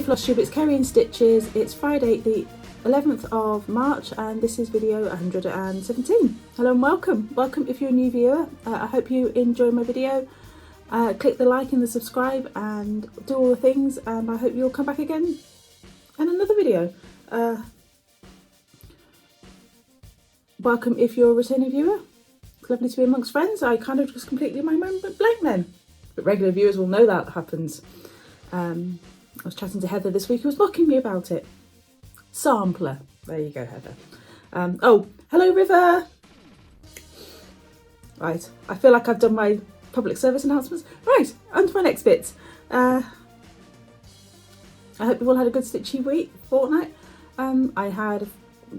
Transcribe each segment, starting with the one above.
Hey Floss Tube, it's Kerry and Stitches. It's Friday the 11th of March and this is video 117. Hello and welcome. Welcome if you're a new viewer. I hope you enjoy my video. Click the like and the subscribe and do all the things, and I hope you'll come back again in another video. Welcome if you're a returning viewer. It's lovely to be amongst friends. I kind of just completely my mind went blank then. But regular viewers will know that happens. I was chatting to Heather this week who was mocking me about it. Sampler. There you go, Heather. Oh, hello River. Right, I feel like I've done my public service announcements. Right, on to my next bit. I hope you all had a good stitchy fortnight. I had a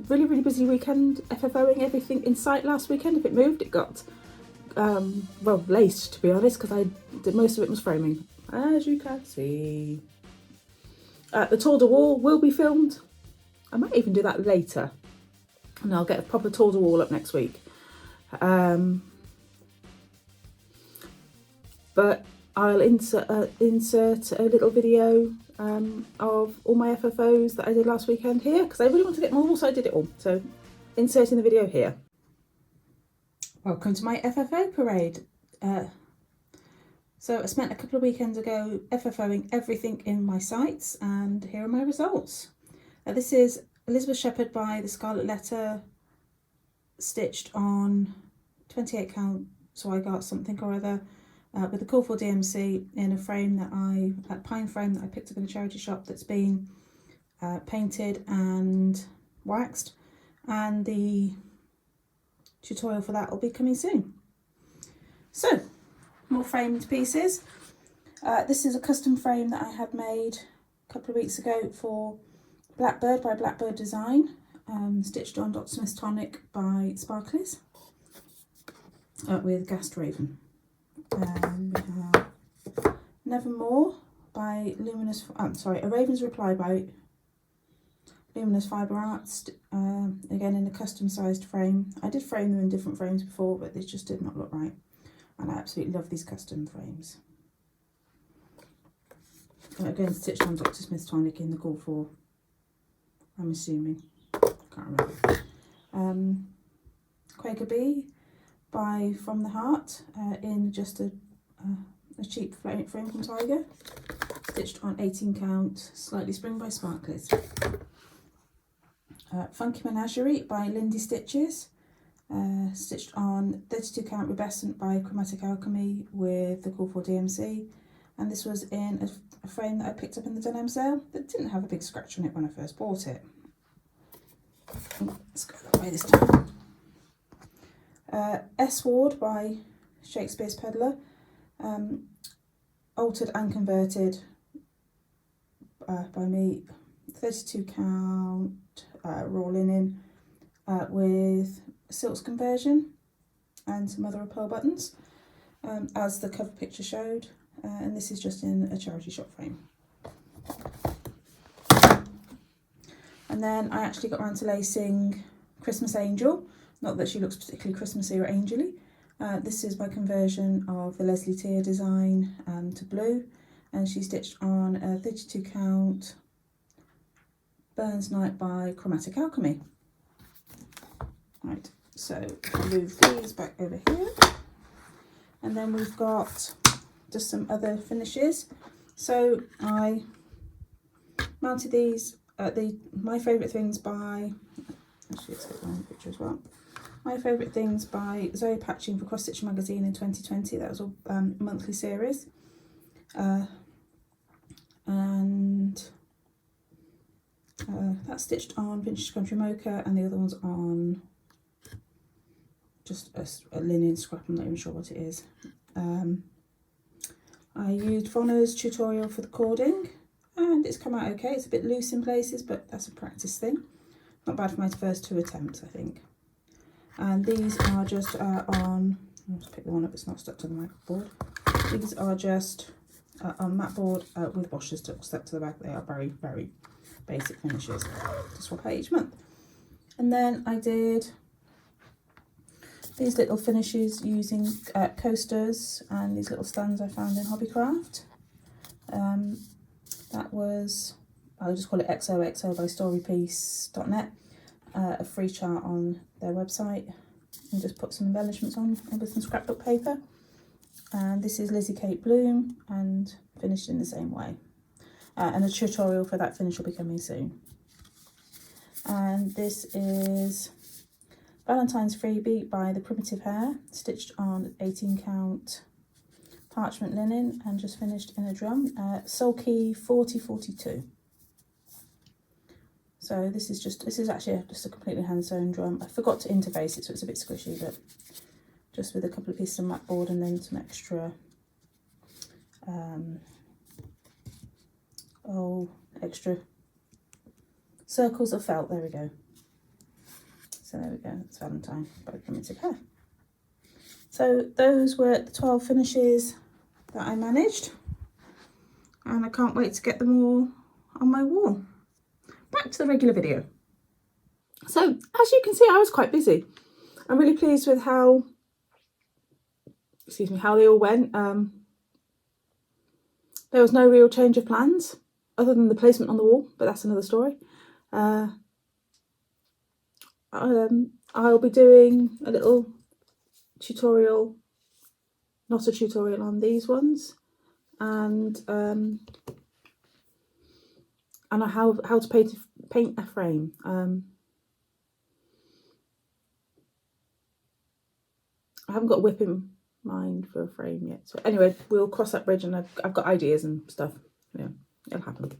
really busy weekend FFOing everything in sight last weekend. If it moved, it got, well, laced to be honest, because most of it was framing, as you can see. The tour de wall will be filmed. I might even do that later, and I'll get a proper tour de wall up next week. But I'll insert a little video of all my FFOs that I did last weekend here, because I really want to get more, so I did it all. So inserting the video here. Welcome to my FFO parade. So I spent a couple of weekends ago FFOing everything in my sites, and here are my results. This is Elizabeth Shepherd by the Scarlet Letter, stitched on 28 count Zweigart something or other, with a call for DMC in a frame that a pine frame that I picked up in a charity shop that's been painted and waxed, and the tutorial for that will be coming soon. So, more framed pieces. This is a custom frame that I had made a couple of weeks ago for Blackbird by Blackbird Design, stitched on Dr. Smith's Tonic by Sparklies, with Gast Raven. We have Nevermore by Luminous, A Raven's Reply by Luminous Fibre Arts, again in a custom sized frame. I did frame them in different frames before, but this just did not look right. And I absolutely love these custom frames. Again, stitched on Dr. Smith's Tonic in the call for, I'm assuming. Can't remember. Quaker Bee by From the Heart, in just a cheap frame from Tiger. Stitched on 18 count Slightly Spring by Sparklies. Funky Menagerie by Lindy Stitches. Stitched on 32 count Rubescent by Chromatic Alchemy with the call for DMC, and this was in a frame that I picked up in the Dunham sale that didn't have a big scratch on it when I first bought it. Let's go that way this time. S Ward by Shakespeare's Peddler, altered and converted by me, 32 count raw linen with silks conversion and some other pearl buttons, as the cover picture showed, and this is just in a charity shop frame. And then I actually got around to lacing Christmas Angel, not that she looks particularly Christmassy or angely. This is my conversion of the Leslie Tier design to blue, and she stitched on a 32 count Burns Night by Chromatic Alchemy. Right, so move these back over here, and then we've got just some other finishes. So I mounted these My Favourite Things by, actually let's get one picture as well. My Favourite Things by Zoe Patching for Cross Stitch Magazine in 2020. That was a monthly series, and that's stitched on Vintage Country Mocha, and the other one's on just a linen scrap. I'm not even sure what it is. I used Vonna's tutorial for the cording, and it's come out okay. It's a bit loose in places, but that's a practice thing. Not bad for my first 2 attempts, I think. And these are just on, I'll just pick the one up, it's not stuck to the matte board. These are just on matte board with washers stuck to the back. They are very basic finishes to swap out each month. And then I did these little finishes using coasters and these little stands I found in Hobbycraft. That was I'll just call it XOXO by storypiece.net, a free chart on their website, and just put some embellishments on with some scrapbook paper. And this is Lizzie Kate Bloom, and finished in the same way. And a tutorial for that finish will be coming soon. And this is Valentine's Freebie by The Primitive Hair, stitched on 18 count parchment linen and just finished in a drum, Sulky 4042. So this is actually just a completely hand sewn drum. I forgot to interface it, so it's a bit squishy, but just with a couple of pieces of mat board and then some extra extra circles of felt. There we go. So there we go, it's Valentine by Primitive Hair. So those were the 12 finishes that I managed, and I can't wait to get them all on my wall. Back to the regular video. So as you can see, I was quite busy. I'm really pleased with how they all went. There was no real change of plans other than the placement on the wall, but that's another story. I'll be doing a little tutorial, not a tutorial on these ones, and how to paint a frame. I haven't got a whip in mind for a frame yet, so anyway, we'll cross that bridge, and I've got ideas and stuff. Yeah, it'll happen.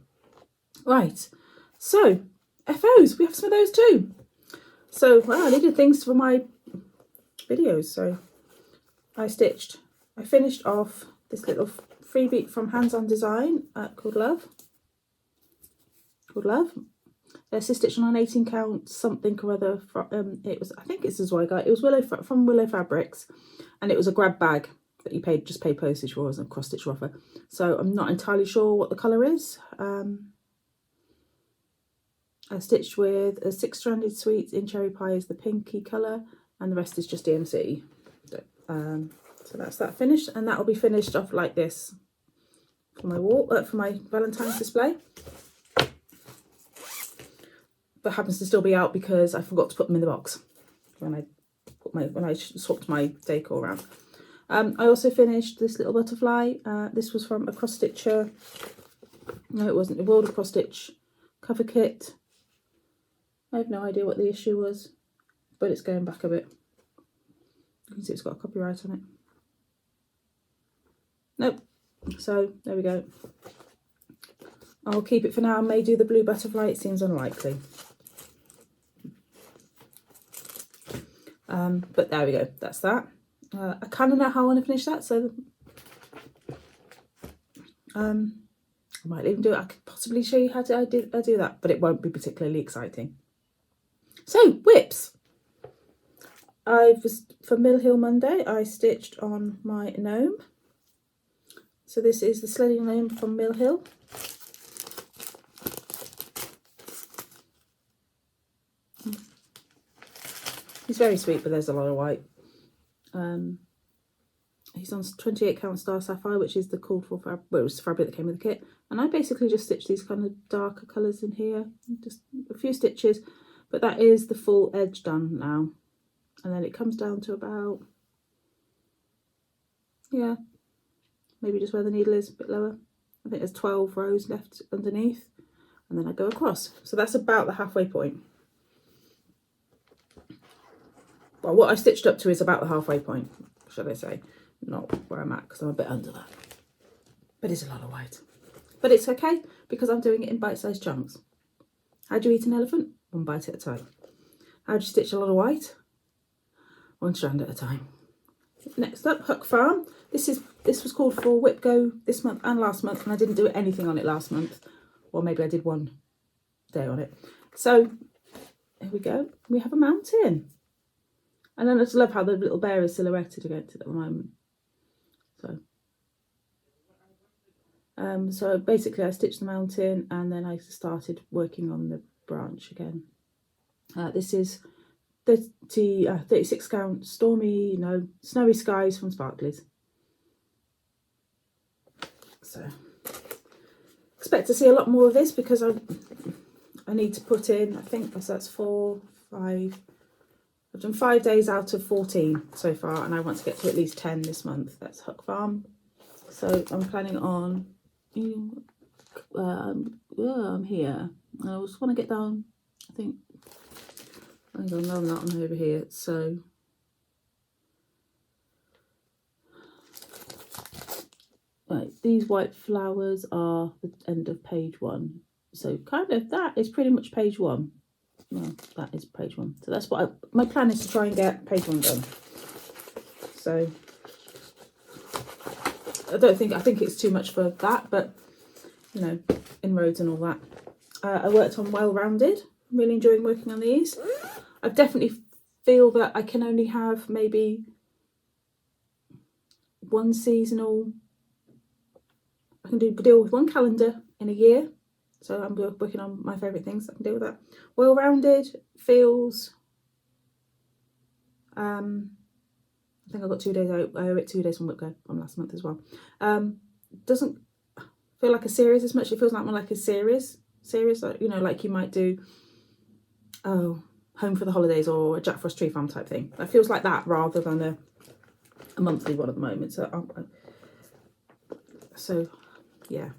Right, so FOs, we have some of those too. So, well, I needed things for my videos, so I finished off this little freebie from Hands On Design called L.O.V.E. This is stitched on an 18 count something or other. I think it's a Zweigart. It was from Willow Fabrics, and it was a grab bag that you just paid postage for as a cross stitch offer. So I'm not entirely sure what the colour is. I stitched with a 6-stranded sweets in Cherry Pie is the pinky colour, and the rest is just DMC. So that's that finished, and that will be finished off like this for my wall, for my Valentine's display. That happens to still be out because I forgot to put them in the box when I swapped my decor around. I also finished this little butterfly. This was from a cross stitcher. No, it wasn't. A World of Cross Stitch cover kit. I have no idea what the issue was, but it's going back a bit. You can see it's got a copyright on it. Nope. So there we go. I'll keep it for now. I may do the blue butterfly. It seems unlikely. But there we go. That's that. I kind of know how I want to finish that, so I might even do it. I could possibly show you how I do that, but it won't be particularly exciting. So whips. For Mill Hill Monday, I stitched on my Gnome. So this is the Sledding Gnome from Mill Hill. He's very sweet, but there's a lot of white. He's on 28 count Star Sapphire, which is the called for fabric. Well, it was the fabric that came with the kit. And I basically just stitched these kind of darker colours in here, just a few stitches. But that is the full edge done now. And then it comes down to about, yeah, maybe just where the needle is, a bit lower. I think there's 12 rows left underneath. And then I go across. So that's about the halfway point. Well, what I stitched up to is about the halfway point, should I say. Not where I'm at, because I'm a bit under that. But it's a lot of white. But it's okay, because I'm doing it in bite-sized chunks. How do you eat an elephant? One bite at a time. How do you stitch a lot of white? One strand at a time. Next up, Huck Farm. This was called for Whip Go this month and last month, and I didn't do anything on it last month. Or maybe I did one day on it. So, here we go. We have a mountain. And I just love how the little bear is silhouetted against it at the moment. So basically I stitched the mountain and then I started working on the branch again. This is 36 count snowy skies from Sparklies. So expect to see a lot more of this because I need to put in, I think that's 4, 5, I've done 5 days out of 14 so far, and I want to get to at least 10 this month. That's Hook Farm. So I'm planning on, I'm here. I just want to get down, I think, hang on, no, I'm not, I'm over here. So, right, these white flowers are the end of page 1. So kind of, that is pretty much page 1. No, that is page 1. So that's what my plan is, to try and get page 1 done. So I think it's too much for that, but you know, inroads and all that. I worked on Well-Rounded. I'm really enjoying working on these. I definitely feel that I can only have maybe one seasonal. I can deal with one calendar in a year. So I'm working on my favourite things. I can deal with that. Well-Rounded feels. I think I got 2 days out. I owe it 2 days from Whipco from last month as well. Doesn't feel like a series as much. It feels like more like a series, like, you know, like you might do, oh, Home for the Holidays or a Jack Frost Tree Farm type thing. It feels like that rather than a monthly one at the moment. So yeah.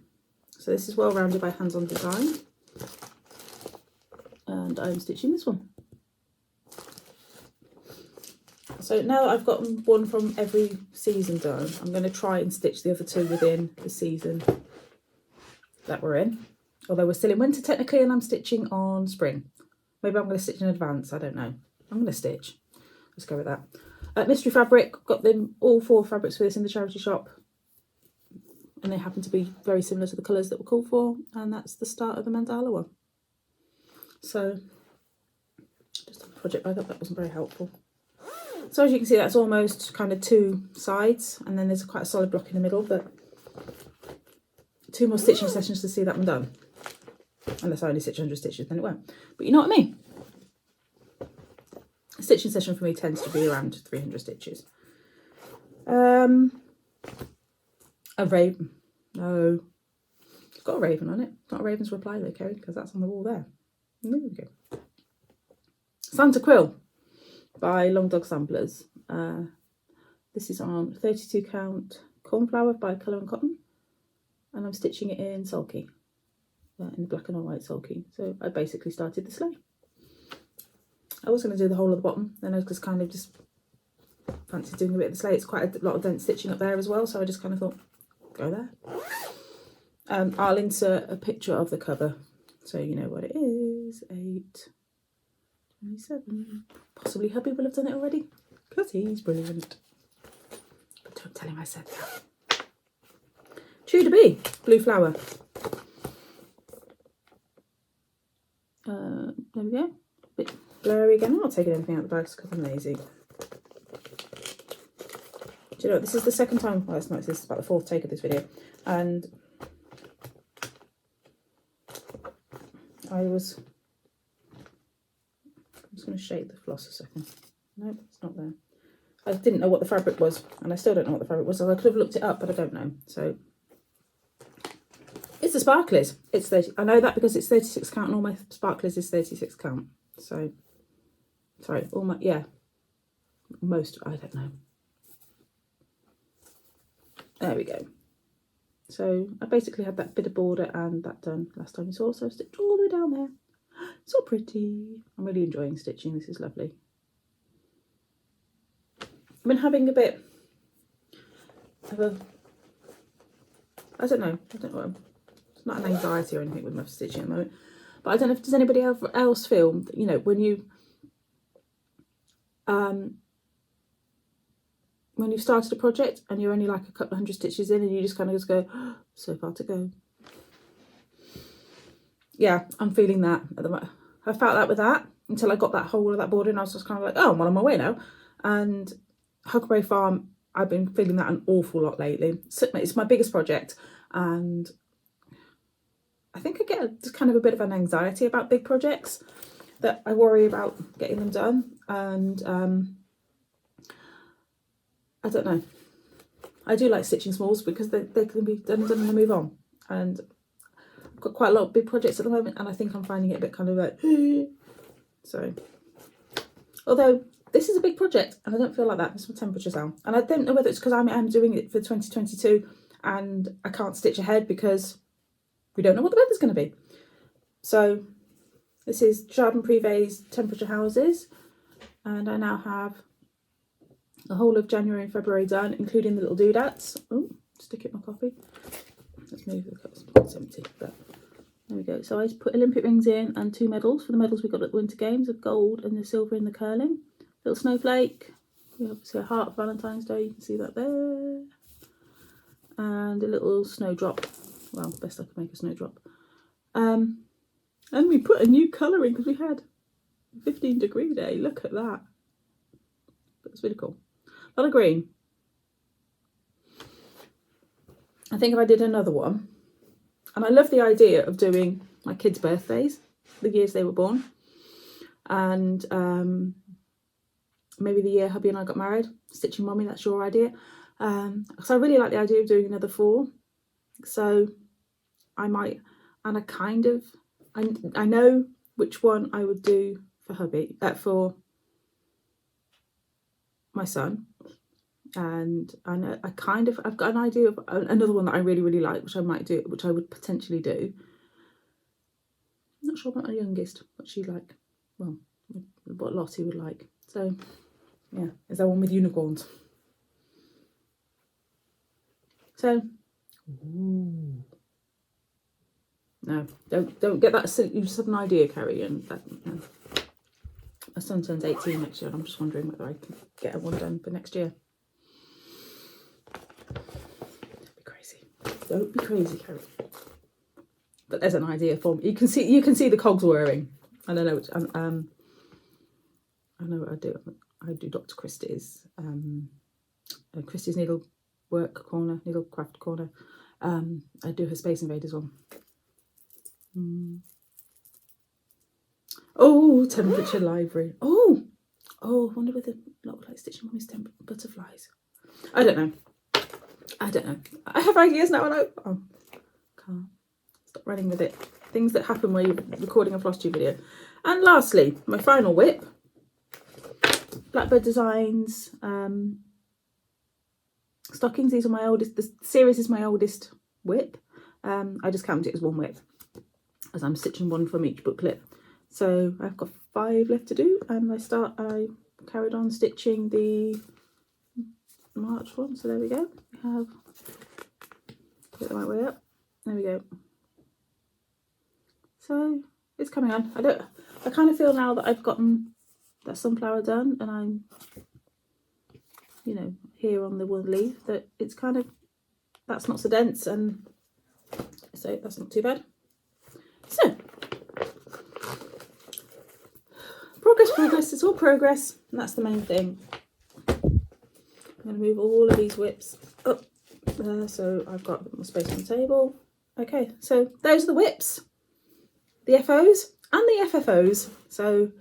So this is Well-Rounded by Hands On Design, and I'm stitching this one. So now I've gotten one from every season done, I'm going to try and stitch the other 2 within the season that we're in. Although we're still in winter technically, and I'm stitching on spring. Maybe I'm going to stitch in advance, I don't know. I'm going to stitch. Let's go with that. Mystery fabric, got them all 4 fabrics for this in the charity shop. And they happen to be very similar to the colours that were called for. And that's the start of the mandala one. So, just on the project bag up, that wasn't very helpful. So as you can see, that's almost kind of 2 sides. And then there's quite a solid block in the middle. But 2 more stitching sessions to see that one done. Unless I only stitch 100 stitches, then it won't. But you know what I mean? A stitching session for me tends to be around 300 stitches. A raven. No. It's got a raven on it. Not a raven's reply though, Kerry, because that's on the wall there. There we go. Santa Quill by Long Dog Samplers. This is on 32 count cornflower by Colour and Cotton. And I'm stitching it in sulky. In the black and white sulky. So I basically started the sleigh. I was going to do the whole of the bottom. Then I was kind of just fancied doing a bit of the sleigh. It's quite a lot of dense stitching up there as well. So I just kind of thought, go there. I'll insert a picture of the cover so you know what it is. 8/27. Possibly hubby will have done it already because he's brilliant. But don't tell him I said that. Tudor Bee, blue flower. There we go. A bit blurry again. I'm not taking anything out of the bags because I'm lazy. Do you know what? This is the second time. Well, it's not. This is about the 4th take of this video, and I'm just going to shake the floss a second. Nope, it's not there. I didn't know what the fabric was, and I still don't know what the fabric was, so I could have looked it up, but I don't know. So it's the Sparklies. It's 30. I know that because it's 36 count, and all my Sparklies is 36 count. So, sorry, all my, yeah, most, I don't know. There we go. So I basically had that bit of border and that done last time you saw, so I stitched all the way down there. So pretty. I'm really enjoying stitching. This is lovely. I've been having a bit of a, I don't know what, it's not an anxiety or anything with my stitching at the moment, but I don't know if does anybody else feel, you know, when you've started a project and you're only like a couple of 100 stitches in and you just kind of just go, oh, so far to go. Yeah, I'm feeling that at the moment. I felt that with that until I got that whole of that border, and I was just kind of like, oh, I'm on my way now. And Huckleberry Farm, I've been feeling that an awful lot lately. So it's my biggest project, and I think I get just kind of a bit of an anxiety about big projects, that I worry about getting them done. And I don't know. I do like stitching smalls because they can be done and move on. And got quite a lot of big projects at the moment, and I think I'm finding it a bit kind of like so. Although this is a big project, and I don't feel like that. It's my temperature's down, and I don't know whether it's because I'm doing it for 2022, and I can't stitch ahead because we don't know what the weather's going to be. So this is Jardin Prive's temperature houses, and I now have the whole of January and February done, including the little doodads. Oh, stick it in my coffee. Let's move the cups. It's empty, but there we go. So I just put Olympic rings in and 2 medals. For the medals we got at the Winter Games, of gold and the silver in the curling. Little snowflake. We obviously a heart for Valentine's Day. You can see that there. And a little snowdrop. Well, best I could make a snowdrop. And we put a new colour in because we had a 15-degree day. Look at that. That's really cool. A lot of green. I think if I did another one, and I love the idea of doing my kids' birthdays, the years they were born, and maybe the year hubby and I got married, stitching mummy, that's your idea. So I really like the idea of doing another 4. So I might, and I know which one I would do for hubby, for my son. And I've got an idea of another one that I really like, which I might do, which I would potentially do. I'm not sure about my youngest, what she'd like. Well, what Lottie would like. So, yeah, is there one with unicorns? So, ooh. No, don't get that. You just have an idea, Carrie. And that, no. My son turns 18 next year, and I'm just wondering whether I can get one done for next year. Don't be crazy, Carrie. But there's an idea for me. You can see the cogs whirring. And I know which, I know what I do. I do Dr. Christie's Christie's needlework corner, needlecraft corner. I do her Space Invaders one. Oh, temperature library. Oh, I wonder whether look like stitching mummy's butterflies. I don't know. I have ideas now, and can't stop running with it. Things that happen while you're recording a floss tube video. And lastly, my final whip, Blackbird Designs stockings. These are my oldest. The series is my oldest whip. I just count it as one whip, as I'm stitching one from each booklet. So I've got 5 left to do, and I carried on stitching the March one. So there we go. We have, get the right way up. There we go. So it's coming on. I kind of feel now that I've gotten that sunflower done, and I'm, here on the one leaf, that it's kind of, that's not so dense, and so that's not too bad. So progress, it's all progress, and that's the main thing. I'm going to move all of these whips up there, so I've got a bit more space on the table. Okay, so those are the whips, the FOs and the FFOs. So,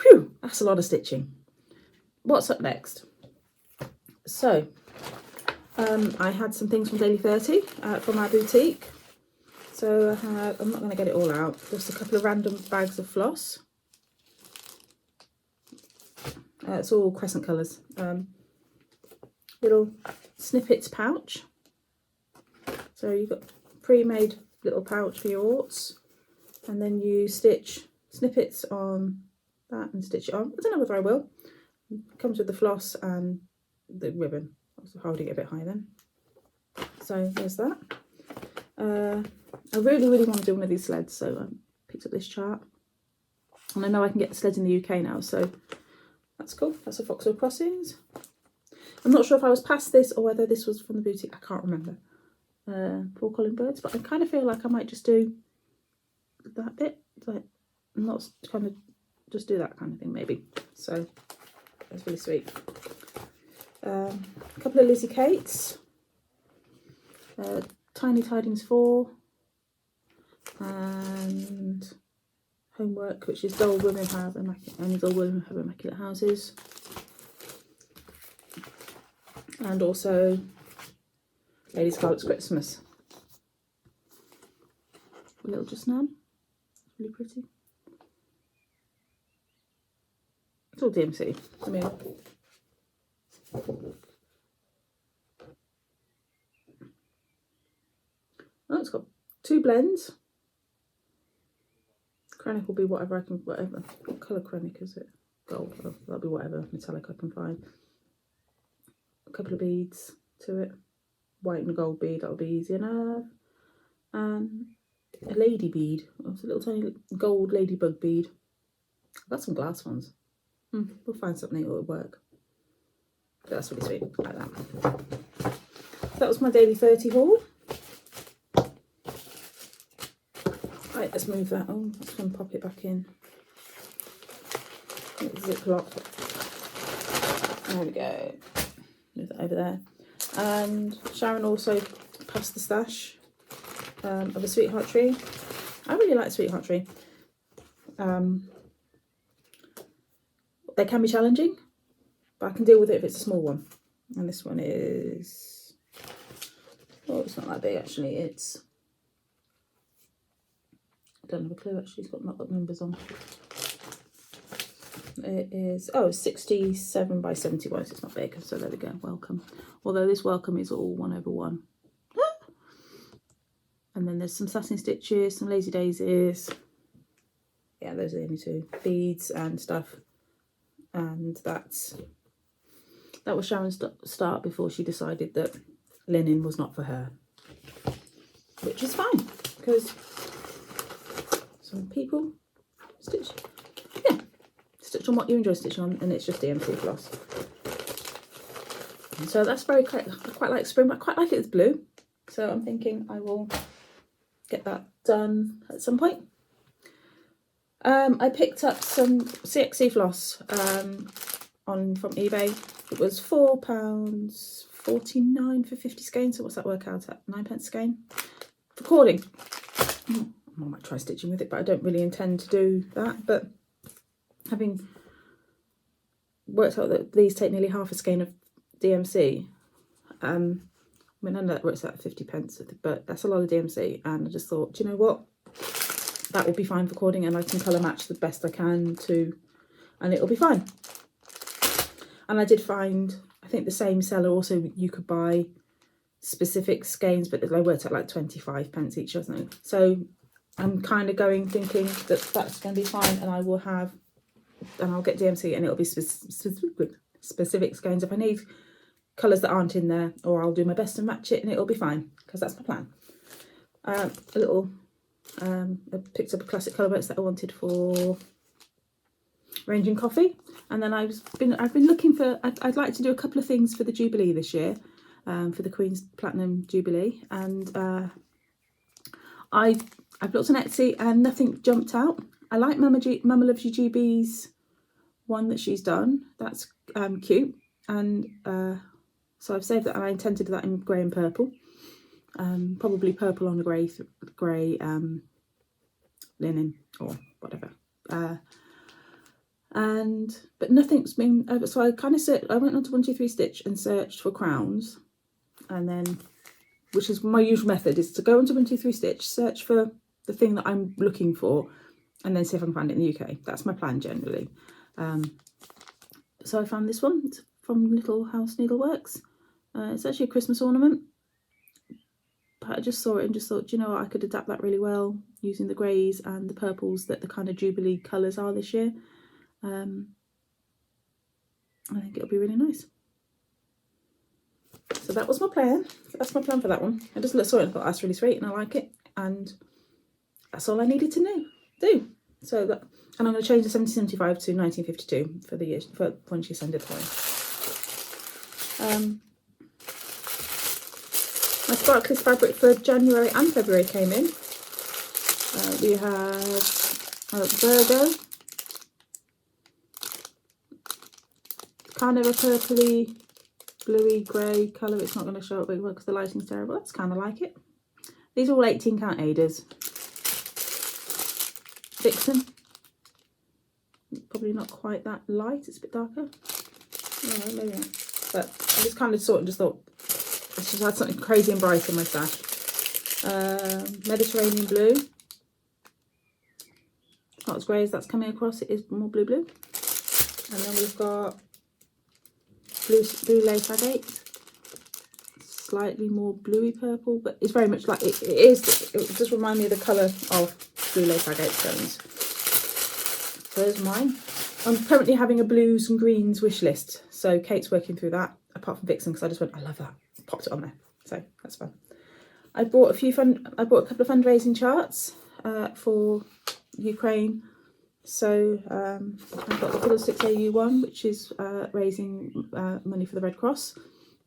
whew, that's a lot of stitching. What's up next? So, I had some things from Daily 30 from our boutique. So I'm not going to get it all out, just a couple of random bags of floss. It's all crescent colours. Little snippets pouch. So you've got pre-made little pouch for your orts, and then you stitch snippets on that and stitch it on. I don't know whether I will. It comes with the floss and the ribbon. I was holding it a bit high then. So there's that. I really want to do one of these sleds, so I picked up this chart. And I know I can get the sleds in the UK now, so that's cool. That's a Foxhill Crossings. I'm not sure if I was past this or whether this was from the boutique. I can't remember. 4 calling birds, but I kind of feel like I might just do that bit. Like, not kind of just do that kind of thing, maybe. So that's really sweet. A couple of Lizzie Kates. Tiny Tidings 4. And Homework, which is Dull Women Have Only Dull Women Have Immaculate Houses. And also Lady Scarlet's Christmas, a little just now. Really pretty. It's all DMC. I mean, oh, it's got 2 blends. Chromatic will be whatever I can, whatever. What colour chromatic is it? Gold. Oh, that'll be whatever metallic I can find. A couple of beads to it. White and a gold bead, that'll be easy enough. And a lady bead. Oh, it's a little tiny gold ladybug bead. I've got some glass ones. We'll find something that will work. But that's really sweet, like that. So that was my daily 30 haul. Right, let's move that on. Let's go and pop it back in. Ziploc. There we go. Move that over there. And Sharon also passed the stash of a sweetheart tree. I really like sweetheart tree. They can be challenging, but I can deal with it if it's a small one. And this one is, oh, it's not that big actually. It's, I don't have a clue actually. It's not got numbers on. It is, oh, 67 by 71, so it's not big. So there we go, welcome. Although this welcome is all 1/1. And then there's some satin stitches, some lazy daisies. Yeah, those are the only 2. Beads and stuff. And that was Sharon's start before she decided that linen was not for her. Which is fine, because some people stitch, yeah, stitch on what you enjoy stitching on, and it's just DMC floss. And so that's very, I quite like spring, but I quite like it as blue. So I'm thinking I will get that done at some point. I picked up some CXC floss from eBay. It was £4.49 for 50 skeins. So what's that work out at? 9p a skein. For cording. I might try stitching with it, but I don't really intend to do that. But having worked out that these take nearly half a skein of DMC, I mean, I know that works out at 50p, but that's a lot of DMC. And I just thought, do you know what? That will be fine for cording, and I can colour match the best I can too, and it'll be fine. And I did find, I think the same seller also, you could buy specific skeins, but they worked at like 25p each or something. So I'm kind of thinking that that's going to be fine, and I'll get DMC, and it'll be specific skeins. If I need colours that aren't in there, or I'll do my best to match it, and it'll be fine, because that's my plan. I picked up a classic colour box that I wanted for arranging coffee, and then I've been looking for, I'd like to do a couple of things for the Jubilee this year, for the Queen's Platinum Jubilee, and I've looked on Etsy and nothing jumped out. I like Mama Loves You GB's one that she's done. That's cute, and so I've saved that, and I intend to do that in grey and purple. Probably purple on a grey linen or whatever. But nothing's been, so I kind of I went onto 123 Stitch and searched for crowns, and then, which is my usual method, is to go onto 123 Stitch, search for the thing that I'm looking for, and then see if I can find it in the UK. That's my plan generally. So I found this one. It's from Little House Needleworks. It's actually a Christmas ornament. But I just saw it and just thought, you know what, I could adapt that really well using the greys and the purples that the kind of Jubilee colours are this year. I think it'll be really nice. So that was my plan. That's my plan for that one. I just saw it and thought, that's really sweet, and I like it. And that's all I needed to do. So that, and I'm going to change the 1775 to 1952 for the year, for when she sent it home. My Sparklies fabric for January and February came in. We had Virgo, kind of a purpley, bluey, grey colour. It's not going to show up very well because the lighting's terrible. That's kind of like it. These are all 18 count Adas. Vixen, probably not quite that light. It's a bit darker. No, maybe not. But I just kind of saw it and just thought, I just had something crazy and bright in my stash. Mediterranean blue, not as grey as that's coming across, it is more blue. And then we've got blue lace agate, slightly more bluey purple, but it's very much like it does remind me of the colour of blue lace agate stones. So there's mine. I'm currently having a blues and greens wish list, so Kate's working through that, apart from Vixen, because I just went, I love that, popped it on there, so that's fun. I bought a couple of fundraising charts for Ukraine. So I've got the Fiddlesticks AU one, which is raising money for the Red Cross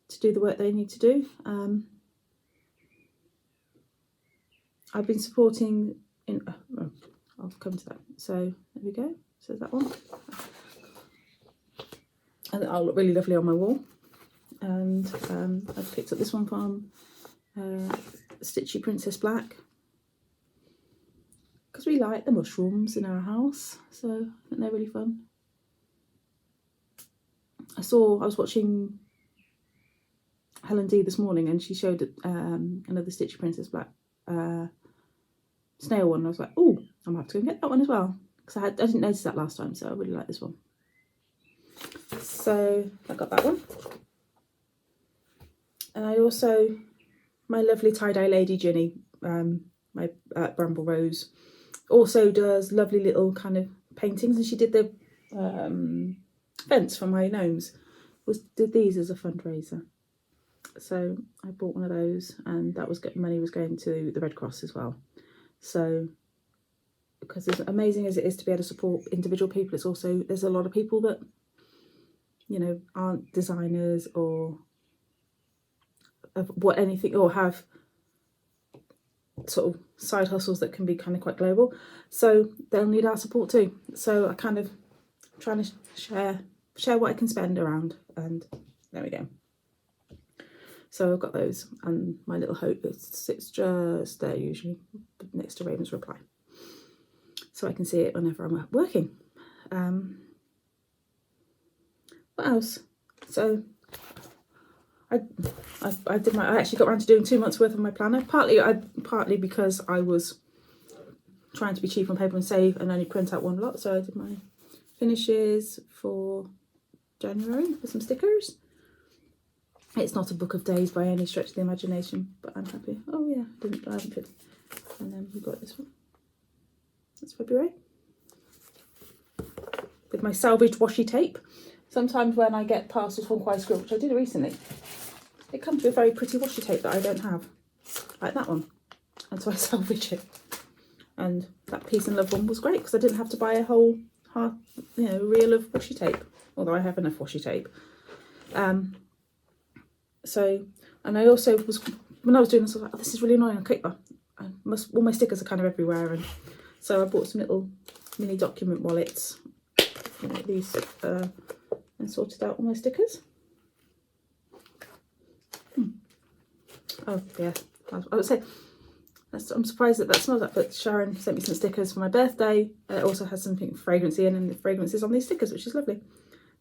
to do the work they need to do. I've been supporting I'll come to that. So there we go. So that one. And that'll look really lovely on my wall. And I've picked up this one from Stitchy Princess Black, because we like the mushrooms in our house, so I think they're really fun. I was watching Helen D this morning, and she showed another Stitchy Princess Black snail one, and I was like, oh, I'm gonna have to go and get that one as well, because I didn't notice that last time, so I really like this one. So I got that one. And I also, my lovely tie-dye lady Ginny, my Bramble Rose, also does lovely little kind of paintings, and she did the vents for my gnomes, did these as a fundraiser. So I bought one of those, and that was money was going to the Red Cross as well. So because as amazing as it is to be able to support individual people, it's also, there's a lot of people that, you know, aren't designers or or have sort of side hustles that can be kind of quite global, so they'll need our support too. So I kind of trying to share what I can spend around, and there we go. So I've got those, and my little hope sits just there usually next to Raven's Reply, so I can see it whenever I'm working. What else? So I actually got around to doing 2 months worth of my planner, partly because I was trying to be cheap on paper and save and only print out one lot. So I did my finishes for January with some stickers. It's not a book of days by any stretch of the imagination, but I'm happy. Oh yeah, I haven't put. And then we got this one. That's February. With my salvaged washi tape. Sometimes when I get parcels from Quaker Bee, which I did recently, it comes with a very pretty washi tape that I don't have, like that one, and so I salvage it. And that Peace and Love one was great because I didn't have to buy a whole reel of washi tape, although I have enough washi tape. So, and I also was, when I was doing this, I was like, oh, this is really annoying. All my stickers are kind of everywhere, and so I bought some little mini document wallets, these, and sorted out all my stickers. Oh yeah, I would say I'm surprised that smells like, but Sharon sent me some stickers for my birthday. It also has something fragrancy in, and the fragrance is on these stickers, which is lovely.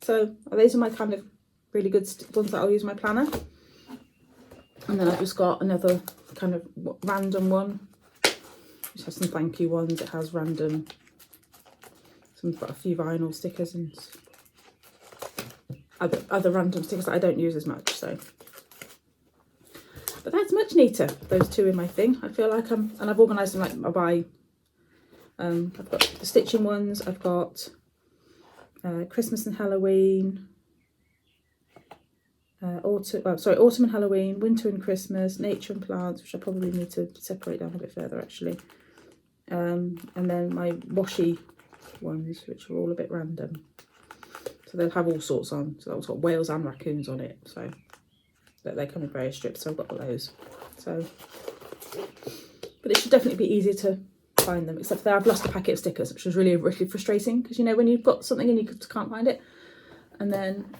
So these are my kind of really good ones that I'll use in my planner. And then I've just got another kind of random one, which has some thank you ones. It has random, got a few vinyl stickers and other random stickers that I don't use as much. So, but that's much neater, those two in my thing. I feel like and I've organised them like I buy. I've got the stitching ones. I've got Christmas and Halloween. Autumn and Halloween, winter and Christmas, nature and plants, which I probably need to separate down a bit further actually. And then my washi ones, which are all a bit random. So they'll have all sorts on. So that's got whales and raccoons on it. So they come in various strips. So I've got all those. So, but it should definitely be easier to find them. Except that I've lost a packet of stickers, which was really, really frustrating because when you've got something and you just can't find it, and then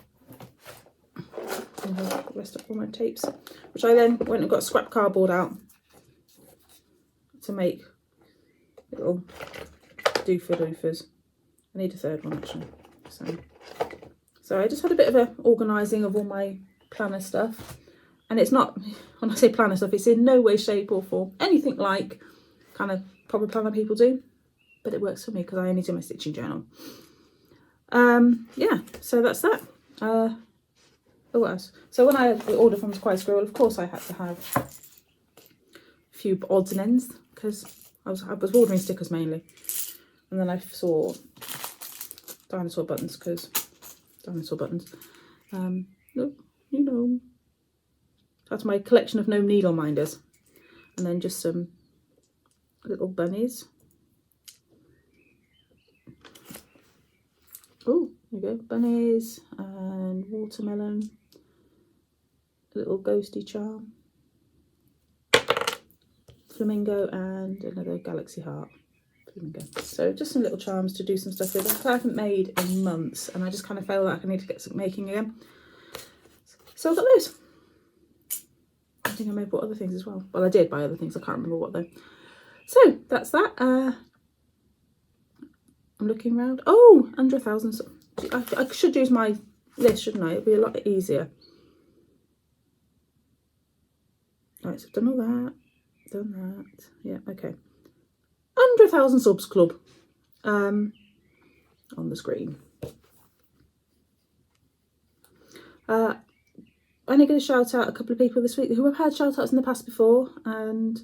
the rest of all my tapes, which I then went and got scrap cardboard out to make little doofers. I need a third one actually. So I just had a bit of a organising of all my planner stuff, and it's not, when I say planner stuff, it's in no way, shape or form anything like kind of proper planner people do. but it works for me because I only do my stitching journal. Yeah, so that's that. What else? So when I ordered from Squire Squirrel, of course I had to have a few odds and ends because I was ordering stickers mainly, and then I saw dinosaur buttons because dinosaur buttons. Look, you know, that's my collection of gnome needle minders, and then just some little bunnies. Oh, there you go, bunnies and watermelon, little ghosty charm, flamingo, and another galaxy heart. Flamingo. So just some little charms to do some stuff with. I haven't made in months, and I just kind of feel like I need to get some making again. So I've got those. I think I may have bought other things as well. Well, I did buy other things. I can't remember what though. So that's that. I'm looking around. Oh, under 1,000. I should use my list, shouldn't I? It'll be a lot easier. Right, so I've done all that. Done that. Yeah, okay. Under 1,000 subs club on the screen. I'm only going to shout out a couple of people this week who have had shout outs in the past before, and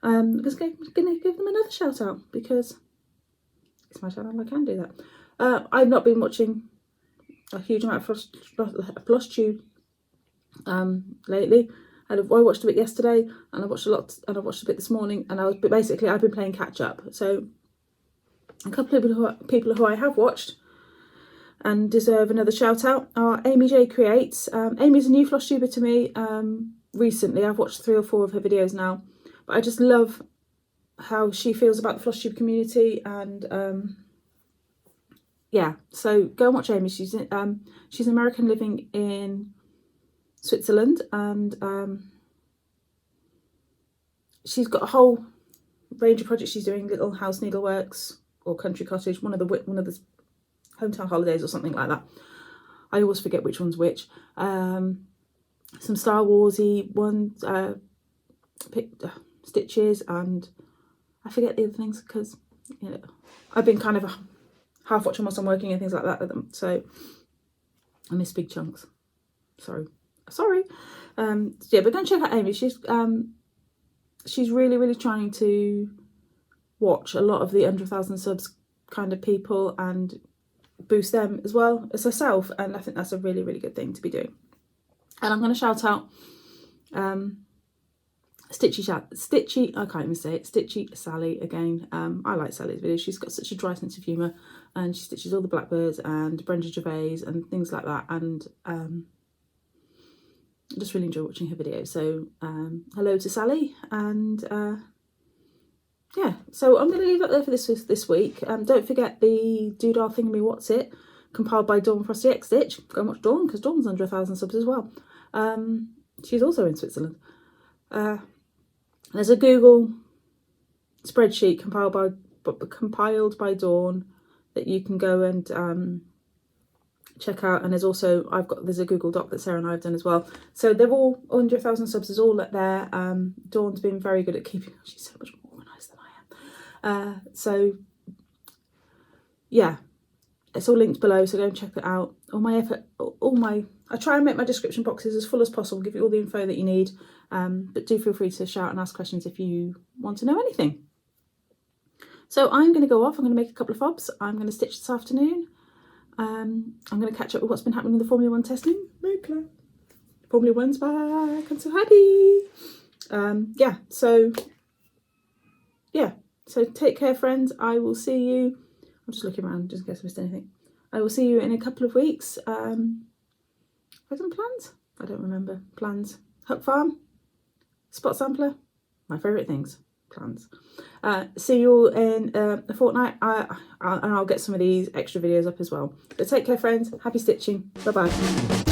I'm just going to give them another shout out because it's my channel, I can do that. I've not been watching a huge amount of FlossTube lately. I watched a bit yesterday, and I watched a lot, and I watched a bit this morning, and I've been playing catch up. So a couple of people who I have watched and deserve another shout out are Amy J Creates. Amy's a new FlossTuber to me recently. I've watched 3 or 4 of her videos now, but I just love how she feels about the FlossTube community, and yeah, so go and watch Amy. She's American living in Switzerland, and she's got a whole range of projects she's doing, little house needleworks or country cottage, one of the hometown holidays or something like that. I always forget which one's which. Some Star Warsy ones, stitches, and I forget the other things because, you know, I've been kind of half watching whilst I'm working and things like that at them, so I miss big chunks. Sorry. Yeah, but go and check out Amy. She's really trying to watch a lot of the under 1,000 subs kind of people and boost them as well as herself, and I think that's a really good thing to be doing. And I'm going to shout out Stitchy, I can't even say it, Stitchy Sally again. I like Sally's videos. She's got such a dry sense of humour, and she stitches all the blackbirds and Brenda Gervais and things like that, and I just really enjoy watching her videos. So hello to Sally, and yeah, so I'm going to leave that there for this week. Don't forget the Doodle Thingamy What's It, compiled by Dawn Frosty X Stitch. Go and watch Dawn, because Dawn's under 1,000 subs as well. She's also in Switzerland. There's a Google spreadsheet compiled by Dawn that you can go and check out, and there's a Google Doc that Sarah and I have done as well. So they're all under 1,000 subs, is all up there. Dawn's been very good at keeping. She's so much more organised than I am. So yeah, it's all linked below, so go and check it out. I try and make my description boxes as full as possible, give you all the info that you need, but do feel free to shout and ask questions if you want to know anything. So I'm going to go off. I'm going to make a couple of fobs. I'm going to stitch this afternoon. I'm going to catch up with what's been happening with the Formula 1 testing. Formula 1's back. I'm so happy. So take care, friends. I will see you. I'm just looking around just in case I missed anything. I will see you in a couple of weeks. Have I done plans? I don't remember. Plans. Huck Farm. Spot sampler. My favourite things. Plans. See you all in a fortnight, and I'll get some of these extra videos up as well. But take care, friends. Happy stitching. Bye bye.